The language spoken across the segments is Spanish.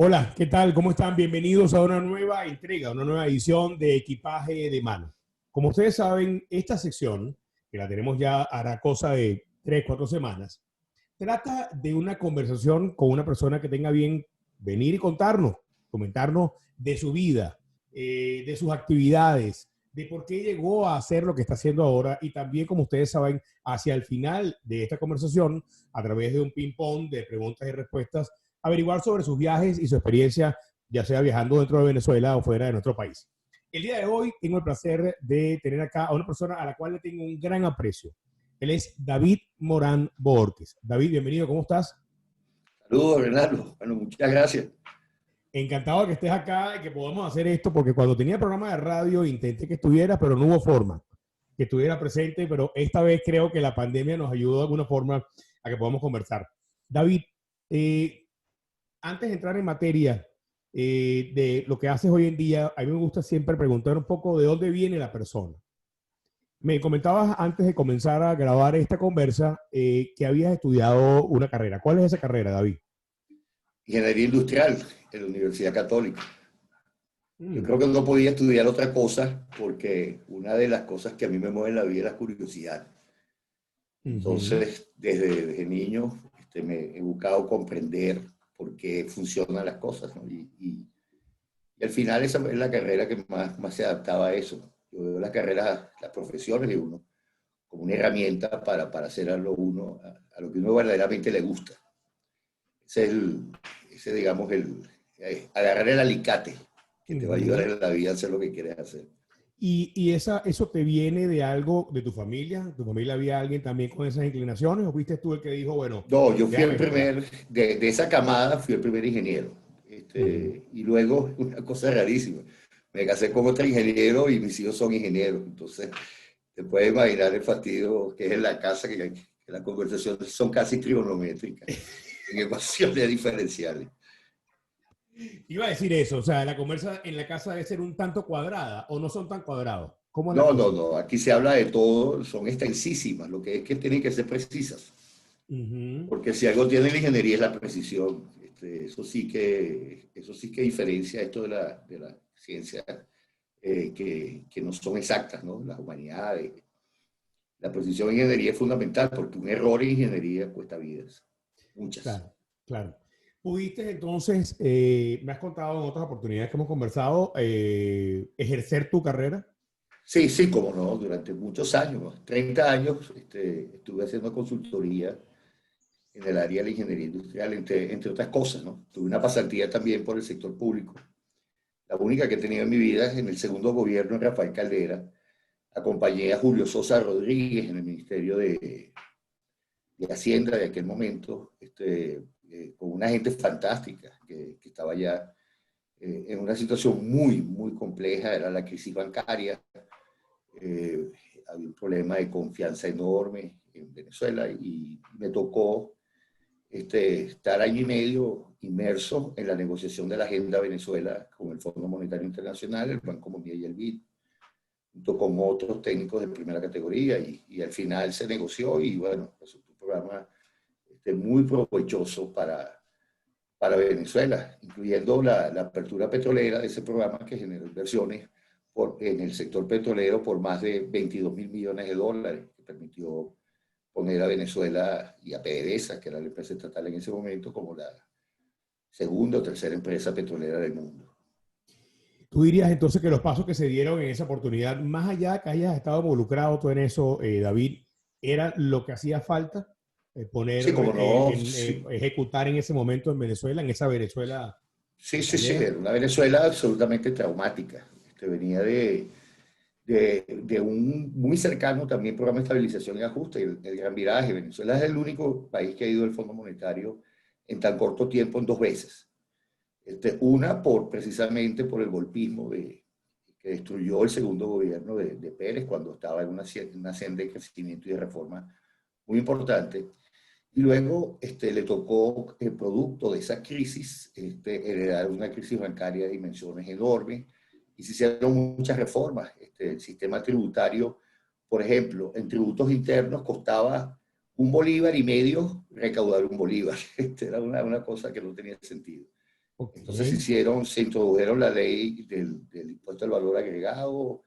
Hola, ¿qué tal? ¿Cómo están? Bienvenidos a una nueva entrega, una nueva edición de Equipaje de Mano. Como ustedes saben, esta sección, que la tenemos ya hará cosa de 3, 4 semanas, trata de una conversación con una persona que tenga bien venir y contarnos, comentarnos de su vida, de sus actividades, de por qué llegó a hacer lo que está haciendo ahora y también, como ustedes saben, hacia el final de esta conversación, a través de un ping-pong de preguntas y respuestas, averiguar sobre sus viajes y su experiencia, ya sea viajando dentro de Venezuela o fuera de nuestro país. El día de hoy tengo el placer de tener acá a una persona a la cual le tengo un gran aprecio. Él es David Morán Borges. David, bienvenido, ¿cómo estás? Saludos, Bernardo. Bueno, muchas gracias. Encantado de que estés acá y que podamos hacer esto, porque cuando tenía el programa de radio intenté que estuviera, pero no hubo forma que estuviera presente, pero esta vez creo que la pandemia nos ayudó de alguna forma a que podamos conversar. David, eh, antes de entrar en materia de lo que haces hoy en día, a mí me gusta siempre preguntar un poco de dónde viene la persona. Me comentabas antes de comenzar a grabar esta conversa que habías estudiado una carrera. ¿Cuál es esa carrera, David? Ingeniería industrial en la Universidad Católica. Yo Mm. creo que no podía estudiar otra cosa porque una de las cosas que a mí me mueve en la vida es la curiosidad. Ujú. Entonces, desde niño me he buscado comprender por qué funcionan las cosas, ¿no? Y al final esa es la carrera que más se adaptaba a eso. Yo veo las carreras, las profesiones de uno como una herramienta para hacer a lo que uno verdaderamente le gusta. Ese es digamos, agarrar el alicate que te va a ayudar Ujú. en la vida a hacer lo que quieres hacer. ¿Eso te viene de algo de tu familia? ¿Tu familia había alguien también con esas inclinaciones? ¿O fuiste tú el que dijo, bueno, No, yo fui el déjame explorar? primer, de esa camada fui el primer ingeniero. Ujú. Y luego, una cosa rarísima, me casé con otro ingeniero y mis hijos son ingenieros. Entonces, te puedes imaginar el fastidio que es en la casa, que las conversaciones son casi trigonométricas, en ecuaciones diferenciales. Iba a decir eso, o sea, la conversa en la casa debe ser un tanto cuadrada o no son tan cuadrados. ¿Cómo es la No, no, cosa? no, aquí se habla de todo, son extensísimas, lo que es que tienen que ser precisas. Ujú. Porque si algo tiene la ingeniería es la precisión. Eso sí que diferencia esto de la ciencia que no son exactas, ¿no? Las humanidades. La precisión en ingeniería es fundamental porque un error en ingeniería cuesta vidas. Muchas. Claro, claro. ¿Pudiste entonces, me has contado en otras oportunidades que hemos conversado, ejercer tu carrera? Sí, sí, como no, durante muchos años, ¿no? 30 años estuve haciendo consultoría en el área de la ingeniería industrial, entre otras cosas, ¿no? Tuve una pasantía también por el sector público. La única que he tenido en mi vida es en el segundo gobierno de Rafael Caldera. Acompañé a Julio Sosa Rodríguez en el Ministerio de Hacienda de aquel momento, con una gente fantástica que estaba ya en una situación muy compleja, era la crisis bancaria, eh, había un problema de confianza enorme en Venezuela y me tocó estar año y medio inmerso en la negociación de la agenda Venezuela con el Fondo Monetario Internacional, el Banco Mundial y el BID, junto con otros técnicos de primera categoría y al final se negoció y bueno, resultó un programa muy provechoso para Venezuela, incluyendo la apertura petrolera de ese programa que generó inversiones en el sector petrolero por más de 22 mil millones de dólares, que permitió poner a Venezuela y a PDVSA, que era la empresa estatal en ese momento, como la segunda o tercera empresa petrolera del mundo. ¿Tú dirías entonces que los pasos que se dieron en esa oportunidad, más allá de que hayas estado involucrado tú en eso, David, era lo que hacía falta poner, Sí, como no, sí, ejecutar en ese momento en Venezuela, en esa Venezuela sí, Caldera? era una Venezuela absolutamente traumática. Venía de un muy cercano también programa de estabilización y ajuste, el Gran Viraje. Venezuela es el único país que ha ido al Fondo Monetario en tan corto tiempo en 2 veces. Una precisamente por el golpismo que destruyó el segundo gobierno de Pérez cuando estaba en una senda de crecimiento y de reforma muy importante. Y luego le tocó, el producto de esa crisis, heredar una crisis bancaria de dimensiones enormes y se hicieron muchas reformas. El sistema tributario, por ejemplo, en tributos internos costaba 1,5 bolívares recaudar 1 bolívar. Era una cosa que no tenía sentido. Ok. Entonces se introdujeron la ley del impuesto al valor agregado,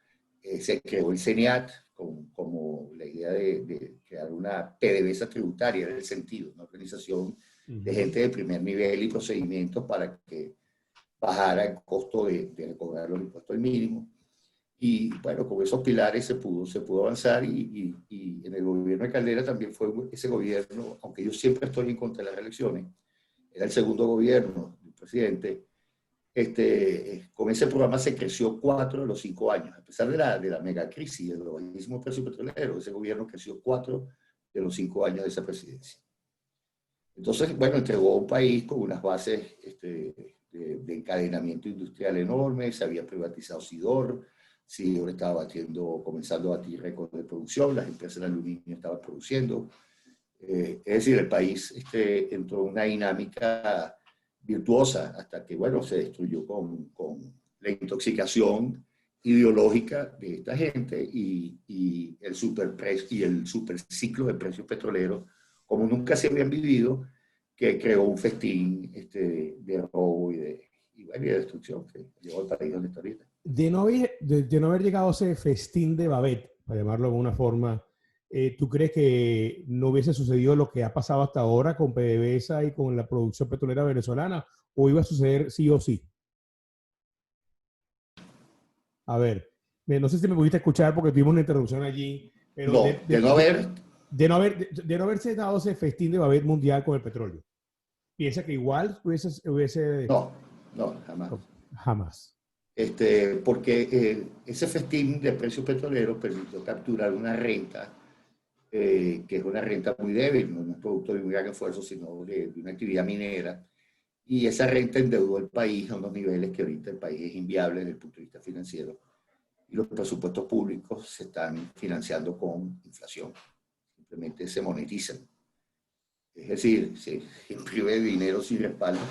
se creó el CENIAT como la idea de crear una PDVSA tributaria en el sentido, una organización de gente de primer nivel y procedimientos para que bajara el costo de recobrar los impuestos al mínimo. Y bueno, con esos pilares se pudo avanzar y en el gobierno de Caldera también fue ese gobierno, aunque yo siempre estoy en contra de las reelecciones, era el segundo gobierno del presidente. Con ese programa se creció 4 de los 5 años. A pesar de la mega crisis del globalismo precio petrolero, ese gobierno creció 4 de los 5 años de esa presidencia. Entonces, bueno, entregó un país con unas bases de encadenamiento industrial enormes, se había privatizado Sidor estaba comenzando a batir récords de producción, las empresas de aluminio estaban produciendo. Es decir, el país entró en una dinámica virtuosa hasta que, bueno, se destruyó con la intoxicación ideológica de esta gente y el superciclo de precios petroleros, como nunca se habían vivido, que creó un festín de robo y de destrucción que llevó al país donde está ahorita. De no haber llegado a ese festín de Babet, para llamarlo de alguna forma, ¿tú crees que no hubiese sucedido lo que ha pasado hasta ahora con PDVSA y con la producción petrolera venezolana? ¿O iba a suceder sí o sí? A ver, no sé si me pudiste escuchar porque tuvimos una interrupción allí, pero No, de no haberse dado ese festín de Babet mundial con el petróleo. ¿Piensa que igual hubiese... No, jamás. Jamás. Porque ese festín de precios petroleros permitió capturar una renta que es una renta muy débil, no es producto de un gran esfuerzo, sino de una actividad minera. Y esa renta endeudó al país a unos niveles que ahorita el país es inviable desde el punto de vista financiero. Y los presupuestos públicos se están financiando con inflación. Simplemente se monetizan. Es decir, se imprime dinero sin respaldo.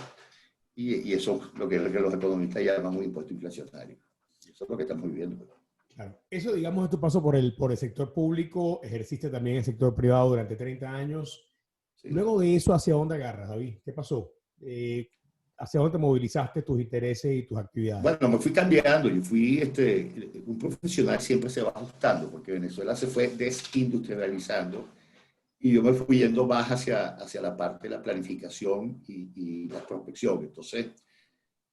Y eso es lo que los economistas llaman un impuesto inflacionario. Eso es lo que estamos viviendo. Claro. Eso, digamos, tu paso por el sector público, ejerciste también el sector privado durante 30 años. Sí. Luego de eso, ¿hacia dónde agarras, David? ¿Qué pasó? ¿Hacia dónde te movilizaste tus intereses y tus actividades? Bueno, me fui cambiando. Yo fui, un profesional siempre se va ajustando, porque Venezuela se fue desindustrializando y yo me fui yendo más hacia la parte de la planificación y la prospección. Entonces,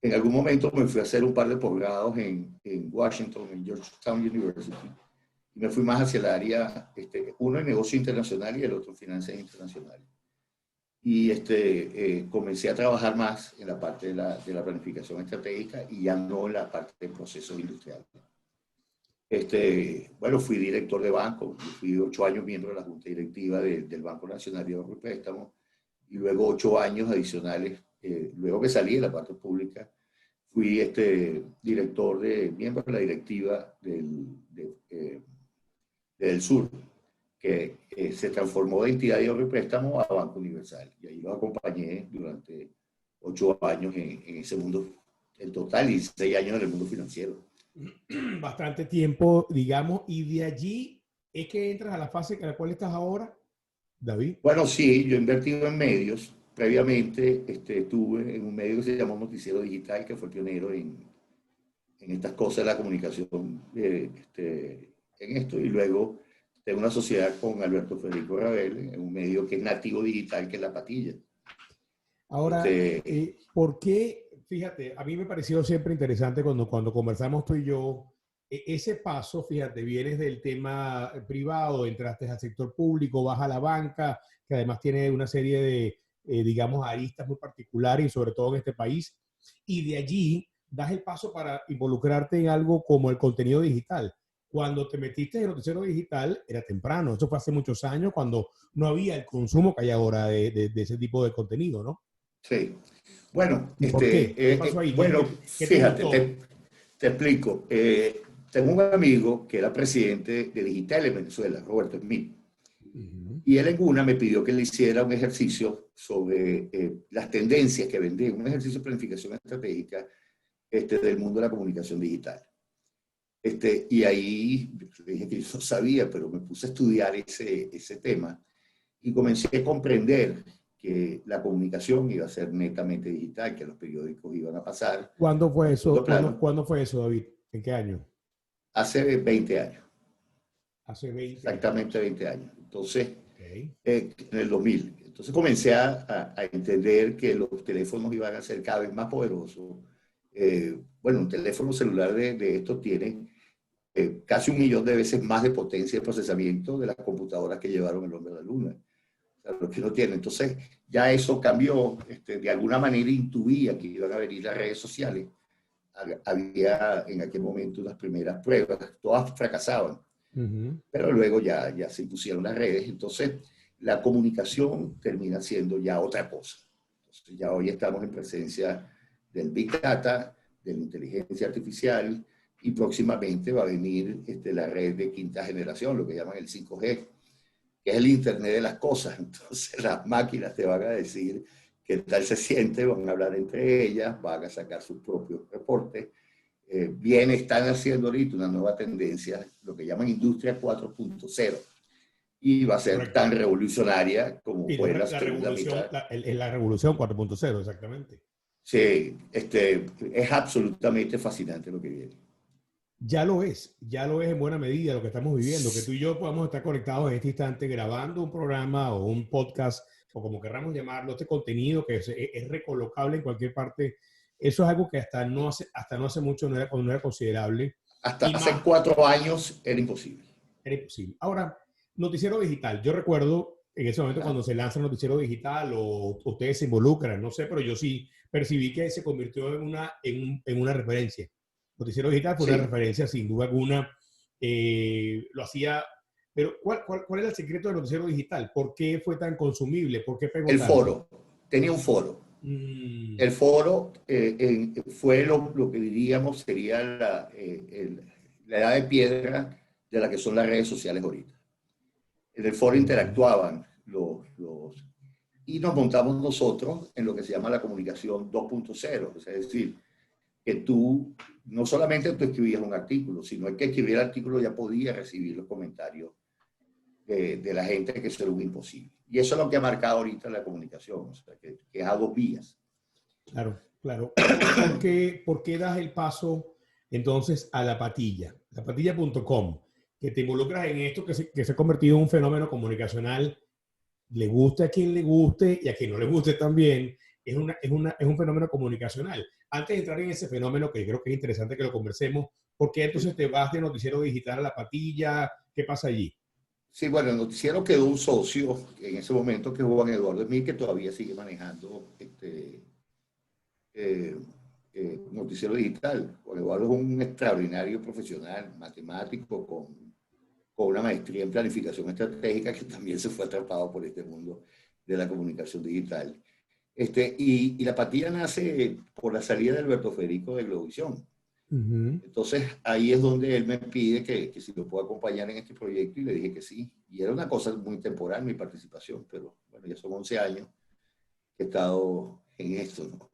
en algún momento me fui a hacer un par de posgrados en Washington, en Georgetown University, y me fui más hacia el área, uno en negocio internacional y el otro en finanzas internacionales. Y comencé a trabajar más en la parte de la planificación estratégica y ya no en la parte de procesos industriales. Bueno, fui director de banco, fui 8 años miembro de la Junta Directiva del Banco Nacional de Ahorro y Préstamo, y luego 8 años adicionales, luego que salí de la parte pública, fui miembro de la directiva del Sur, que se transformó de entidad de ahorro y préstamo a Banco Universal. Y ahí los acompañé durante 8 años en ese mundo, en total 16 años en el mundo financiero. Bastante tiempo, digamos, y de allí es que entras a la fase en la cual estás ahora, David. Bueno, sí, yo he invertido en medios. Previamente estuve en un medio que se llamó Noticiero Digital, que fue pionero en estas cosas de la comunicación en esto, y luego tengo una sociedad con Alberto Federico Ravel en un medio que es nativo digital, que es La Patilla. Ahora, ¿por qué? Fíjate, a mí me pareció siempre interesante cuando conversamos tú y yo, ese paso, fíjate, vienes del tema privado, entraste al sector público, vas a la banca, que además tiene una serie de, digamos, aristas muy particulares y sobre todo en este país, y de allí das el paso para involucrarte en algo como el contenido digital. Cuando te metiste en el noticiero digital era temprano, eso fue hace muchos años cuando no había el consumo que hay ahora de ese tipo de contenido, ¿no? Sí. Bueno, ¿Por qué? ¿Qué pasó ahí? Bueno, ¿Qué fíjate, te explico. Tengo un amigo que era presidente de Digital en Venezuela, Roberto Smith. Y él en una me pidió que le hiciera un ejercicio sobre las tendencias que vendía, un ejercicio de planificación estratégica del mundo de la comunicación digital. Y ahí le dije que yo no sabía, pero me puse a estudiar ese tema y comencé a comprender que la comunicación iba a ser netamente digital, que los periódicos iban a pasar. ¿Cuándo fue eso? Plano, ¿Cuándo fue eso, David? ¿En qué año? hace 20 años. Hace 20 Exactamente años. 20 años. Entonces, Okay. en el 2000. Entonces comencé a entender que los teléfonos iban a ser cada vez más poderosos. Bueno, un teléfono celular de estos tiene casi 1 millón de veces más de potencia de procesamiento de las computadoras que llevaron el hombre a la luna. O sea, lo que no tiene. Entonces, ya eso cambió. De alguna manera intuía que iban a venir las redes sociales. Había en aquel momento unas primeras pruebas, todas fracasaban. Pero luego ya se impusieron las redes, entonces la comunicación termina siendo ya otra cosa. Entonces ya hoy estamos en presencia del Big Data, de la inteligencia artificial, y próximamente va a venir la red de quinta generación, lo que llaman el 5G, que es el Internet de las cosas. Entonces las máquinas te van a decir qué tal se siente, van a hablar entre ellas, van a sacar sus propios reportes. Bien están haciendo ahorita una nueva tendencia, lo que llaman Industria 4.0, y va a ser Correcto. tan revolucionaria como Y fue la segunda revolución, mitad. la revolución 4.0, exactamente. Sí, es absolutamente fascinante lo que viene. Ya lo es en buena medida lo que estamos viviendo, que tú y yo podamos estar conectados en este instante grabando un programa o un podcast, o como querramos llamarlo, este contenido que es recolocable en cualquier parte. Eso es algo que hasta no hace mucho no era considerable. Hasta Y hace más, 4 años era imposible. era imposible. Ahora, noticiero digital. Yo recuerdo en ese momento Ajá. cuando se lanza el noticiero digital o ustedes se involucran, no sé, pero yo sí percibí que se convirtió en una referencia. Noticiero digital fue una Sí, referencia sin duda alguna. Lo hacía, pero ¿cuál era el secreto del noticiero digital? ¿Por qué fue tan consumible? ¿Por qué pegó el tanto? foro, tenía un foro. Mm, El foro fue lo que diríamos sería la edad de piedra de la que son las redes sociales ahorita. En el foro mm, interactuaban y nos montamos nosotros en lo que se llama la comunicación 2.0, es decir, que tú no solamente tú escribías un artículo, sino que escribir el artículo ya podía recibir los comentarios de la gente, que eso era un imposible. Y eso es lo que ha marcado ahorita la comunicación, o sea, que es a 2 vías. claro, claro. ¿Por qué das el paso entonces a lapatilla.com, que te involucras en esto que se ha convertido en un fenómeno comunicacional? Le guste a quien le guste y a quien no le guste también, es un fenómeno comunicacional. Antes de entrar en ese fenómeno, que creo que es interesante que lo conversemos, ¿por qué entonces te vas de noticiero digital a La Patilla? ¿Qué pasa allí? Sí, bueno, el noticiero quedó un socio en ese momento, que es Juan Eduardo Emil, que todavía sigue manejando eh, noticiero digital. Juan Eduardo es un extraordinario profesional, matemático, con una maestría en planificación estratégica, que también se fue atrapado por este mundo de la comunicación digital. Y la Patilla nace por la salida de Alberto Federico de Globovisión. Uh-huh. Entonces ahí es donde él me pide que si lo puedo acompañar en este proyecto, y le dije que sí. Y era una cosa muy temporal mi participación, pero bueno, ya son 11 años que he estado en esto, ¿no?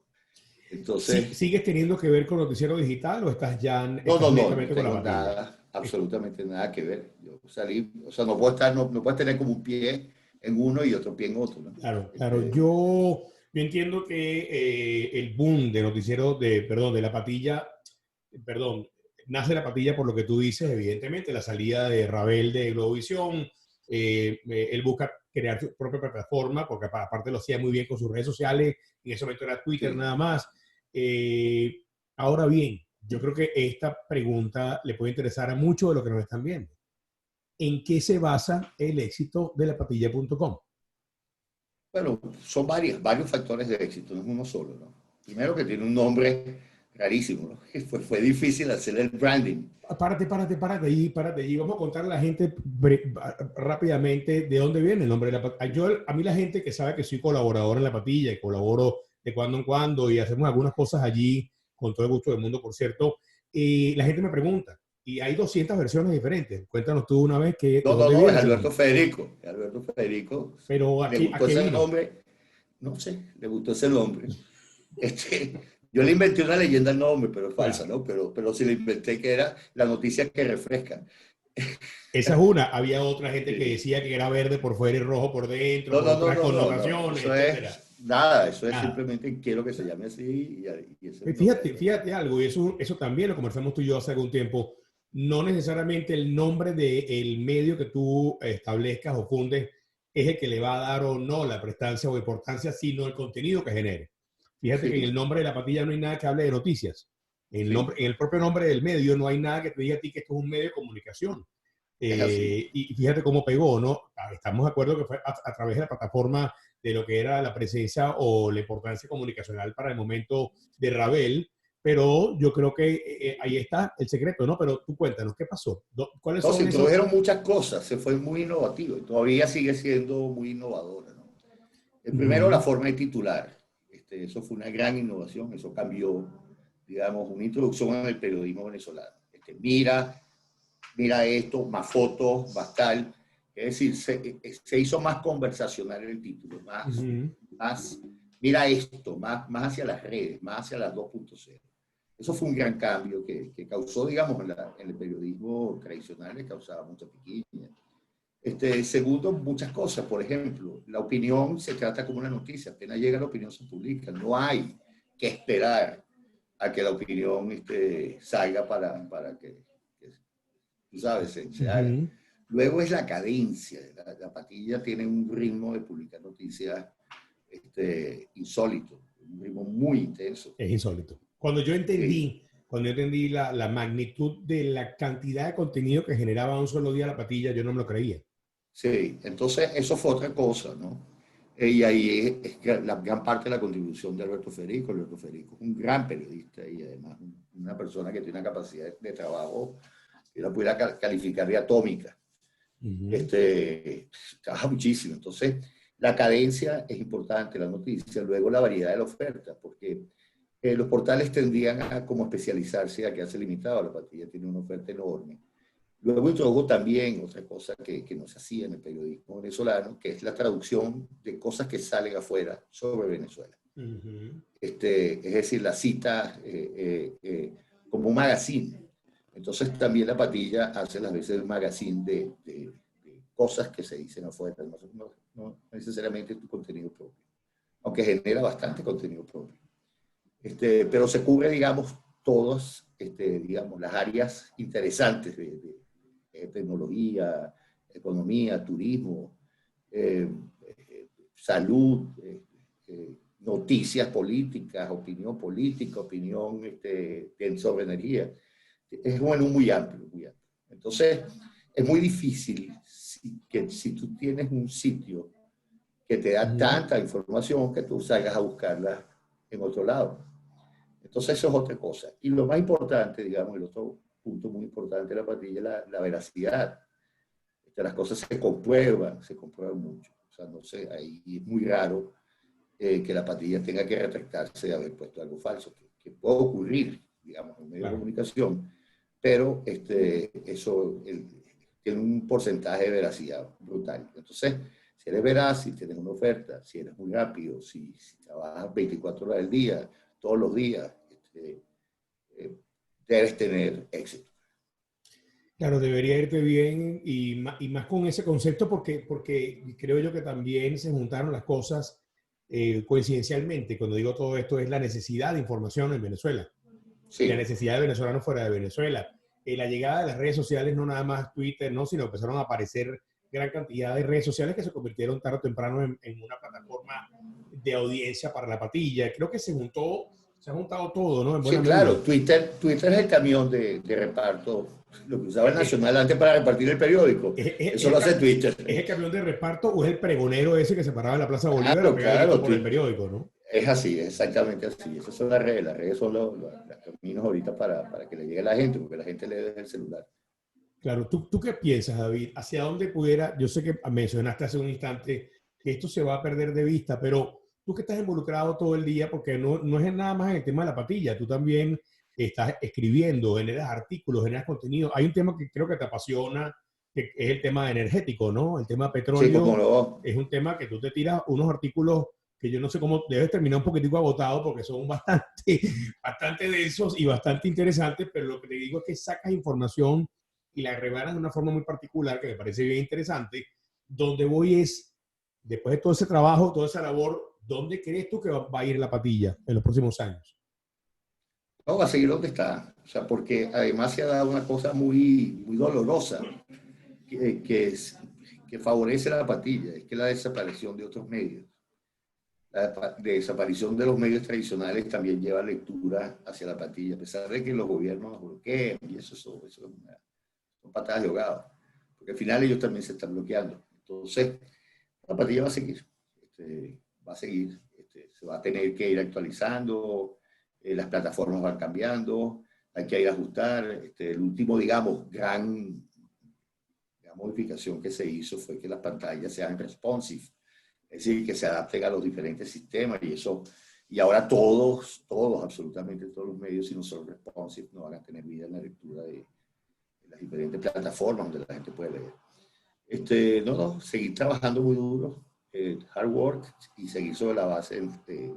Entonces, ¿Sigues teniendo que ver con noticiero digital o estás ya no, estás no netamente con La tengo Patilla? nada, absolutamente nada que ver. Yo salí, o sea, no puedo estar, no puedes tener como un pie en uno y otro pie en otro, ¿no? Claro, claro. Yo entiendo que el boom de noticiero de La Patilla, perdón, nace La Patilla por lo que tú dices, evidentemente, la salida de Rabel de Globovisión. Él busca crear su propia plataforma, porque aparte lo hacía muy bien con sus redes sociales, en ese momento era Twitter Sí. nada más. Eh, Ahora bien, yo creo que esta pregunta le puede interesar a muchos de los que nos están viendo. ¿En qué se basa el éxito de lapatilla.com? Bueno, son varios factores de éxito, no es uno solo, ¿no? Primero, que tiene un nombre rarísimo, ¿no? Fue difícil hacer el branding. Párate allí. Vamos a contarle a la gente rápidamente de dónde viene el nombre de La Patilla. A mí la gente que sabe que soy colaborador en La Patilla y colaboro de cuando en cuando y hacemos algunas cosas allí con todo el gusto del mundo, por cierto, y la gente me pregunta, y hay 200 versiones diferentes. Cuéntanos tú una vez de No, no, dónde no, es viene ese Alberto nombre. Federico. Alberto Federico Pero le a gustó qué ese vino? nombre, no sé, le gustó ese nombre. Yo le inventé una leyenda al nombre, pero es falsa, Ya. ¿no? Pero sí le inventé, que era la noticia que refresca. Esa es una. Había otra gente que decía que era verde por fuera y rojo por dentro, No, con no, no, otras no, no, no. connotaciones, Eso etcétera. es nada, eso es Nada. simplemente quiero que se llame así y ese es el nombre. Fíjate algo, y eso también lo conversamos tú y yo hace algún tiempo. No necesariamente el nombre del medio que tú establezcas o fundes es el que le va a dar o no la prestancia o importancia, sino el contenido que genere. Fíjate que en el Sí, nombre de la patilla no hay nada que hable de noticias. sí, En el propio nombre del medio no hay nada que te diga a ti que esto es un medio de comunicación. es así. Y fíjate cómo pegó, ¿no? Estamos de acuerdo que fue a través de la plataforma de lo que era la presencia o la importancia comunicacional para el momento de Ravel, pero yo creo que ahí está el secreto, ¿no? Pero tú cuéntanos, ¿qué pasó? ¿Cuáles No, se son esos? introdujeron muchas cosas, se fue muy innovativo y todavía sigue siendo muy innovadora, ¿no? El Uh primero, la -huh. forma de titular. Eso fue una gran innovación, eso cambió, digamos, una introducción en el periodismo venezolano. Mira esto, más fotos, más tal. Es decir, se hizo más conversacional el título, Uh -huh. más mira esto, más hacia las redes, más hacia las 2.0. Eso fue un gran cambio que causó, digamos, en el periodismo tradicional, le causaba mucha piquiña. Segundo, muchas cosas. Por ejemplo, la opinión se trata como una noticia. Apenas llega la opinión, se publica. No hay que esperar a que la opinión salga para que tú sabes, se Uh haga. -huh. Luego es la cadencia. La patilla tiene un ritmo de publicar noticias insólito, un ritmo muy intenso. Es insólito. Sí, Cuando yo entendí la magnitud de la cantidad de contenido que generaba un solo día la patilla, yo no me lo creía. sí. Entonces, eso fue otra cosa, ¿no? Y ahí es la gran parte de la contribución de Alberto Federico. Alberto Federico es un gran periodista y además una persona que tiene una capacidad de trabajo que la pudiera calificar de atómica. Uh -huh. Trabaja muchísimo. Entonces, la cadencia es importante, la noticia, luego la variedad de la oferta, porque los portales tendrían a como especializarse a quedarse limitado. La patilla tiene una oferta enorme. Luego introdujo también otra cosa que no se hacía en el periodismo venezolano, que es la traducción de cosas que salen afuera sobre Venezuela. Uh -huh. Es decir, la cita como un magazine. Entonces también la patilla hace las veces un magazine de cosas que se dicen afuera, no necesariamente tu contenido propio, aunque genera bastante contenido propio. Pero se cubre, digamos, todas, digamos, las áreas interesantes de tecnología, economía, turismo, eh, salud, noticias políticas, opinión política, opinión sobre energía. Es un menú muy amplio, muy amplio. Entonces, es muy difícil si tú tienes un sitio que te da Uh -huh. tanta información que tú salgas a buscarla en otro lado. Entonces, eso es otra cosa. Y lo más importante, digamos, el otro punto muy importante de la patilla es la veracidad. Las cosas se comprueban mucho. O sea, no sé, ahí es muy raro que la patilla tenga que retractarse de haber puesto algo falso, que puede ocurrir, digamos, en medio de Claro. comunicación, pero eso tiene un porcentaje de veracidad brutal. Entonces, si eres veraz, si tienes una oferta, si eres muy rápido, si trabajas 24 horas al día, todos los días, debes tener éxito. Claro, debería irte bien y más con ese concepto porque creo yo que también se juntaron las cosas coincidencialmente. Cuando digo todo esto es la necesidad de información en Venezuela y la Sí, necesidad de venezolanos fuera de Venezuela. La llegada de las redes sociales, no nada más Twitter, ¿no? Sino empezaron a aparecer gran cantidad de redes sociales que se convirtieron tarde o temprano en una plataforma de audiencia para la patilla. Creo que se ha juntado todo, ¿no? En buena sí, claro. medida. Twitter es el camión de reparto, lo que usaba el Eh, Nacional antes para repartir el periódico. Eso lo hace Twitter. ¿Es el camión de reparto o es el pregonero ese que se paraba en la Plaza Bolívar a Claro, pegar el grito claro. por el periódico, ¿no? Es así, es exactamente así. Esas son las redes son los caminos ahorita para que le llegue a la gente, porque la gente lee desde el celular. Claro, ¿tú qué piensas, David? ¿Hacia dónde pudiera? Yo sé que mencionaste hace un instante que esto se va a perder de vista, pero tú que estás involucrado todo el día, porque no es nada más en el tema de la patilla, tú también estás escribiendo, generas artículos, generas contenido. Hay un tema que creo que te apasiona, que es el tema energético, ¿no? El tema Sí, como petróleo no. es un tema que tú te tiras unos artículos que yo no sé cómo debes terminar un poquitico agotado porque son bastante densos y bastante interesantes, pero lo que te digo es que sacas información y la rebanan de una forma muy particular que me parece bien interesante. Donde voy es, después de todo ese trabajo, toda esa labor, ¿dónde crees tú que va a ir la patilla en los próximos años? No, va a seguir donde está. O sea, porque además se ha dado una cosa muy, muy dolorosa que favorece a la patilla, es que la desaparición de otros medios. La desaparición de los medios tradicionales también lleva lectura hacia la patilla, a pesar de que los gobiernos los bloquean y eso son patadas de ahogado, porque al final ellos también se están bloqueando. Entonces, la patilla va a seguir, va a seguir, se va a tener que ir actualizando, las plataformas van cambiando, hay que ir a ajustar. El último, digamos, gran modificación que se hizo fue que las pantallas sean responsive, es decir, que se adapten a los diferentes sistemas y eso, y ahora todos, absolutamente todos los medios, si no son responsive, no van a tener vida en la lectura de las diferentes plataformas donde la gente puede leer. No, seguir trabajando muy duro, hard work, y seguir sobre la base de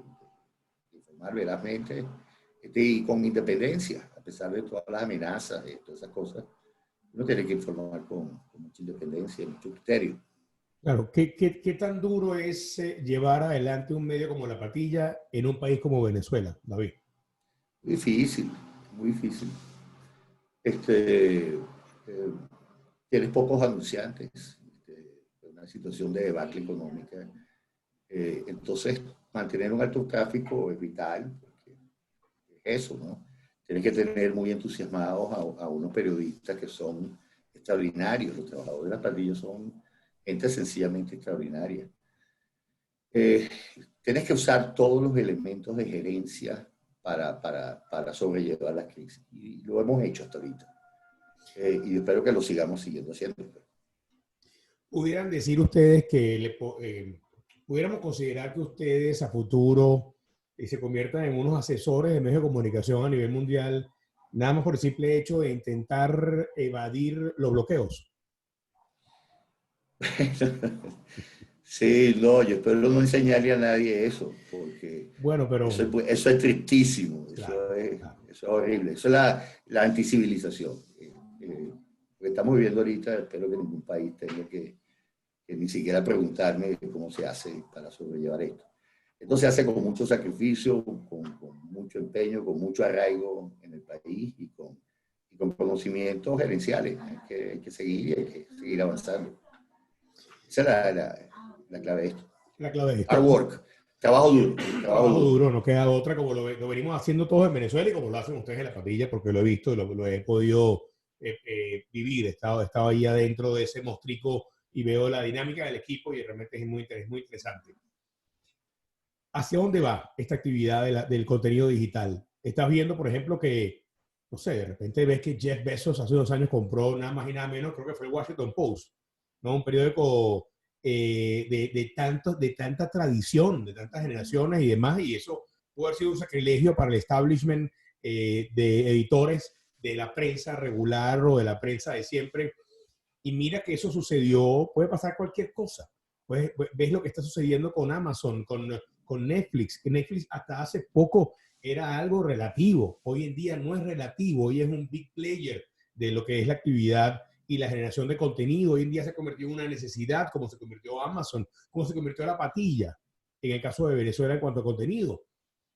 informar verazmente, y con independencia, a pesar de todas las amenazas, de todas esas cosas, uno tiene que informar con mucha independencia, mucho criterio. Claro, ¿qué tan duro es llevar adelante un medio como La Patilla en un país como Venezuela, David? Muy difícil, muy difícil. Eh, Tienes pocos anunciantes, una situación de debacle económica. Entonces, mantener un alto tráfico es vital, porque es eso, ¿no? Tienes que tener muy entusiasmados a unos periodistas que son extraordinarios. Los trabajadores de la pandilla son gente sencillamente extraordinaria. Tienes que usar todos los elementos de gerencia para sobrellevar la crisis. Y lo hemos hecho hasta ahorita. Y espero que lo sigamos siguiendo haciendo. ¿Pudieran decir ustedes que pudiéramos considerar que ustedes a futuro se conviertan en unos asesores de medios de comunicación a nivel mundial, nada más por el simple hecho de intentar evadir los bloqueos? Sí, no, yo espero no enseñarle a nadie eso, porque Bueno, pero eso es tristísimo, claro, claro. eso es horrible, eso es la anticivilización. Lo que estamos viviendo ahorita, espero que ningún país tenga que ni siquiera preguntarme cómo se hace para sobrellevar esto. Esto se hace con mucho sacrificio, con mucho empeño, con mucho arraigo en el país y con conocimientos gerenciales. Hay que seguir y hay que seguir avanzando. Esa es la clave de esto. La clave de Hard esto. work, trabajo duro, trabajo Trabajo duro. duro, no queda otra, como lo venimos haciendo todos en Venezuela y como lo hacen ustedes en La Patilla, porque lo he visto, lo he podido vivir, he estado ahí adentro de ese mostrico y veo la dinámica del equipo y realmente es muy interesante. ¿Hacia dónde va esta actividad del contenido digital? Estás viendo, por ejemplo, que, no sé, de repente ves que Jeff Bezos hace 2 años compró nada más y nada menos, creo que fue el Washington Post, ¿no? Un periódico de tanta tradición, de tantas generaciones y demás, y eso pudo haber sido un sacrilegio para el establishment de editores de la prensa regular o de la prensa de siempre. Y mira que eso sucedió, puede pasar cualquier cosa. Pues, ves lo que está sucediendo con Amazon, con Netflix, que Netflix hasta hace poco era algo relativo. Hoy en día no es relativo, hoy es un big player de lo que es la actividad y la generación de contenido. Hoy en día se convirtió en una necesidad, como se convirtió Amazon, como se convirtió la patilla, en el caso de Venezuela en cuanto a contenido.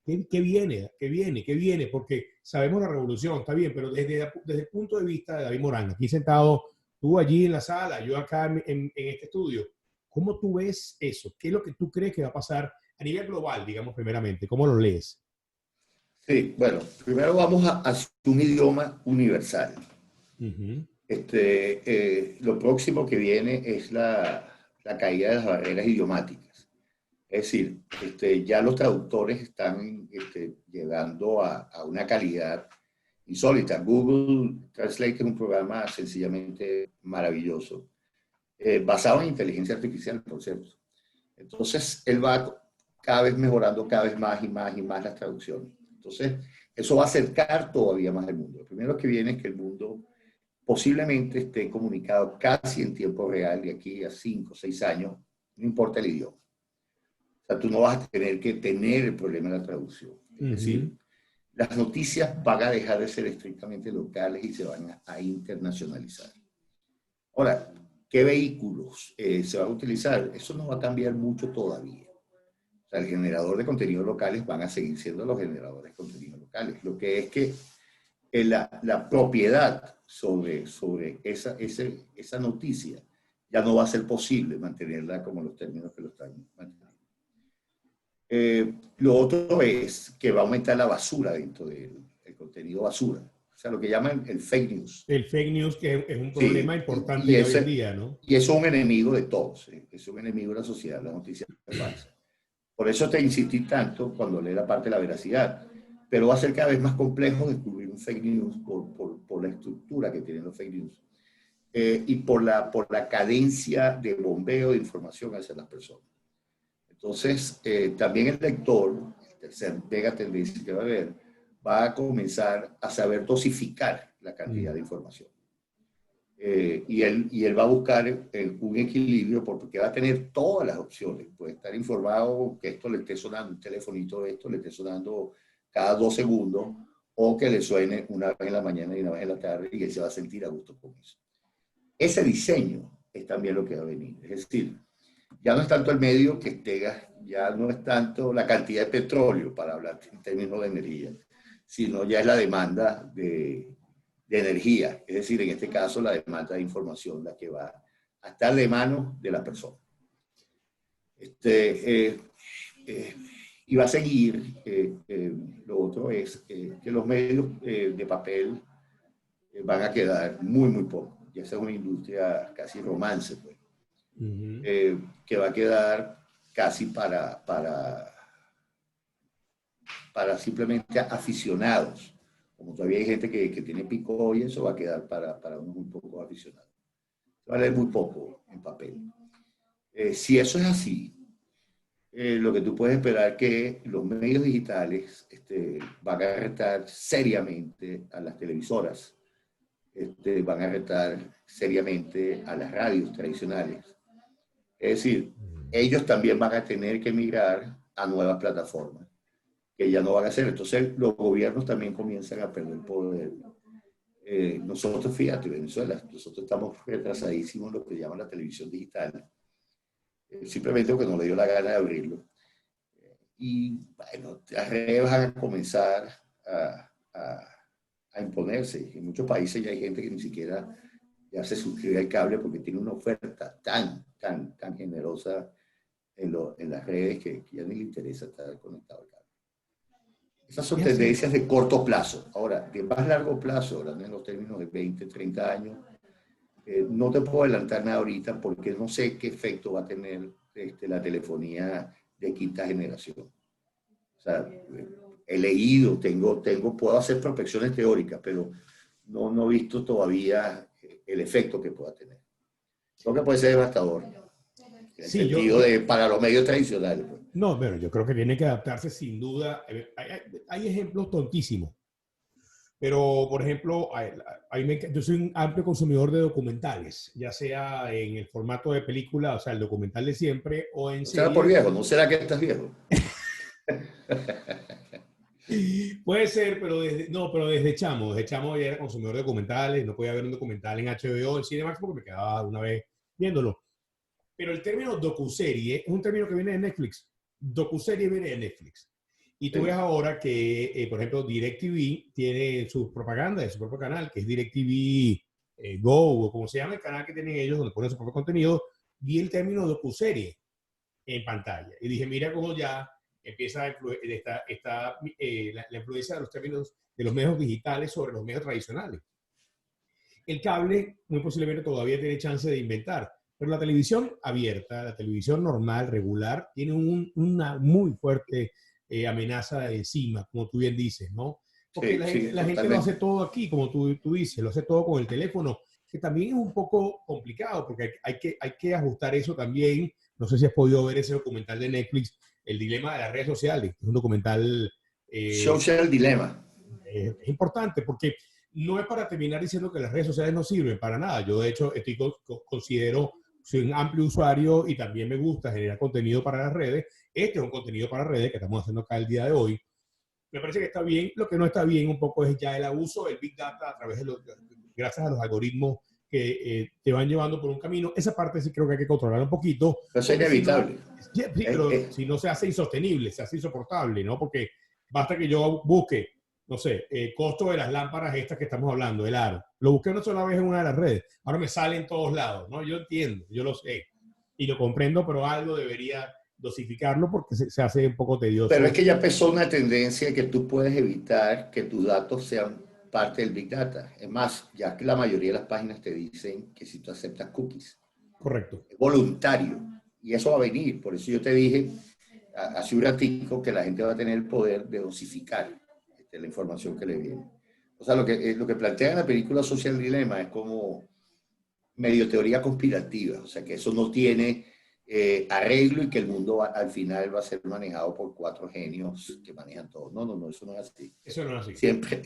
¿Qué viene? ¿Qué viene? ¿Qué viene? Porque sabemos la revolución, está bien, pero desde el punto de vista de David Morán, aquí sentado, tú allí en la sala, yo acá en este estudio, ¿cómo tú ves eso? ¿Qué es lo que tú crees que va a pasar a nivel global, digamos, primeramente? ¿Cómo lo lees? Sí, bueno, primero vamos a un idioma universal. Uh-huh. Lo próximo que viene es la caída de las barreras idiomáticas. Es decir, ya los traductores están llegando a una calidad insólita. Google Translate es un programa sencillamente maravilloso, basado en inteligencia artificial, por cierto. Entonces, él va cada vez mejorando cada vez más y más y más las traducciones. Entonces, eso va a acercar todavía más el mundo. Lo primero que viene es que el mundo posiblemente esté comunicado casi en tiempo real de aquí a 5 o 6 años, no importa el idioma. O sea, tú no vas a tener que tener el problema de la traducción. Es Uh-huh. decir, las noticias van a dejar de ser estrictamente locales y se van a internacionalizar. Ahora, ¿qué vehículos se van a utilizar? Eso no va a cambiar mucho todavía. O sea, el generador de contenidos locales van a seguir siendo los generadores de contenidos locales. Lo que es que la propiedad sobre esa noticia ya no va a ser posible mantenerla como los términos que lo están manteniendo. Lo otro es que va a aumentar la basura dentro del contenido basura. O sea, lo que llaman el fake news. El fake news, que es un problema Sí, importante ya hoy en día, ¿no? Y es un enemigo de todos. Es un enemigo de la sociedad, la noticia falsa. Por eso te insistí tanto cuando leí la parte de la veracidad. Pero va a ser cada vez más complejo descubrir un fake news por la estructura que tienen los fake news. Y por la cadencia de bombeo de información hacia las personas. Entonces, también el lector, el tercer mega tendencia que va a haber, va a comenzar a saber dosificar la cantidad de información. Y él va a buscar un equilibrio porque va a tener todas las opciones. Puede estar informado que esto le esté sonando, un telefonito de esto le esté sonando cada 2 segundos, o que le suene una vez en la mañana y una vez en la tarde y él se va a sentir a gusto con eso. Ese diseño es también lo que va a venir. Es decir, ya no es tanto el medio que tenga, ya no es tanto la cantidad de petróleo, para hablar en términos de energía, sino ya es la demanda de energía. Es decir, en este caso, la demanda de información, la que va a estar de mano de la persona. Y va a seguir, lo otro es que los medios de papel van a quedar muy, muy poco. Ya esa es una industria casi romance, pues. Que va a quedar casi para simplemente aficionados. Como todavía hay gente que tiene pico y eso va a quedar para unos muy pocos aficionados. Va a leer muy poco en papel. Si eso es así, lo que tú puedes esperar es que los medios digitales van a retar seriamente a las televisoras, van a retar seriamente a las radios tradicionales. Es decir, ellos también van a tener que migrar a nuevas plataformas, que ya no van a hacer. Entonces, los gobiernos también comienzan a perder poder. Nosotros, fíjate, Venezuela, nosotros estamos retrasadísimos en lo que llaman la televisión digital, simplemente porque no le dio la gana de abrirlo. Y bueno, las redes van a comenzar a imponerse. En muchos países ya hay gente que ni siquiera ya se suscribe al cable porque tiene una oferta tan generosa en las redes que ya ni le interesa estar conectado al cable. Esas son tendencias de corto plazo. Ahora, de más largo plazo, hablando en los términos de 20, 30 años, no te puedo adelantar nada ahorita porque no sé qué efecto va a tener la telefonía de quinta generación. O sea, he leído, puedo hacer prospecciones teóricas, pero no he visto todavía el efecto que pueda tener. Creo que puede ser devastador. En el sentido para los medios tradicionales. Pues. No, bueno, yo creo que tiene que adaptarse sin duda. Hay ejemplos tontísimos. Pero, por ejemplo, yo soy un amplio consumidor de documentales, ya sea en el formato de película, o sea, el documental de siempre, o en serie. ¿Será por viejo? ¿No será que estás viejo? Puede ser, pero desde chamo ya era consumidor de documentales, no podía ver un documental en HBO, en Cinemax, porque me quedaba una vez viéndolo. Pero el término docuserie es un término que viene de Netflix. Docuserie viene de Netflix. Y tú ves ahora que, por ejemplo, DirecTV tiene su propaganda de su propio canal, que es DirecTV Go, o como se llama el canal que tienen ellos, donde ponen su propio contenido. Vi el término docuserie en pantalla. Y dije, mira cómo ya empieza la influencia de los términos de los medios digitales sobre los medios tradicionales. El cable muy posiblemente todavía tiene chance de inventar, pero la televisión abierta, la televisión normal, regular, tiene una muy fuerte amenaza encima, como tú bien dices, ¿no? Porque la gente lo hace todo aquí, como tú dices, lo hace todo con el teléfono, que también es un poco complicado, porque hay que ajustar eso también. No sé si has podido ver ese documental de Netflix, El dilema de las redes sociales. Es un documental... Social Dilemma. Es importante porque no es para terminar diciendo que las redes sociales no sirven para nada. Yo, de hecho, soy un amplio usuario y también me gusta generar contenido para las redes. Este es un contenido para redes que estamos haciendo acá el día de hoy. Me parece que está bien. Lo que no está bien un poco es ya el abuso del Big Data a través de gracias a los algoritmos que te van llevando por un camino. Esa parte sí creo que hay que controlar un poquito. Pero es inevitable. Sí, pero si no se hace insostenible, se hace insoportable, ¿no? Porque basta que yo busque, no sé, el costo de las lámparas estas que estamos hablando, el aro. Lo busqué una sola vez en una de las redes. Ahora me sale en todos lados, ¿no? Yo entiendo, yo lo sé y lo comprendo, pero algo debería dosificarlo porque se hace un poco tedioso. Pero es que ya empezó una tendencia que tú puedes evitar que tus datos sean parte del Big Data. Es más, ya que la mayoría de las páginas te dicen que si tú aceptas cookies. Correcto. Es voluntario. Y eso va a venir. Por eso yo te dije hace un ratico que la gente va a tener el poder de dosificar la información que le viene. O sea, lo que plantea en la película Social Dilemma es como medio teoría conspirativa. O sea, que eso no tiene arreglo y que el mundo al final va a ser manejado por 4 genios que manejan todo. No, eso no es así. Eso no es así.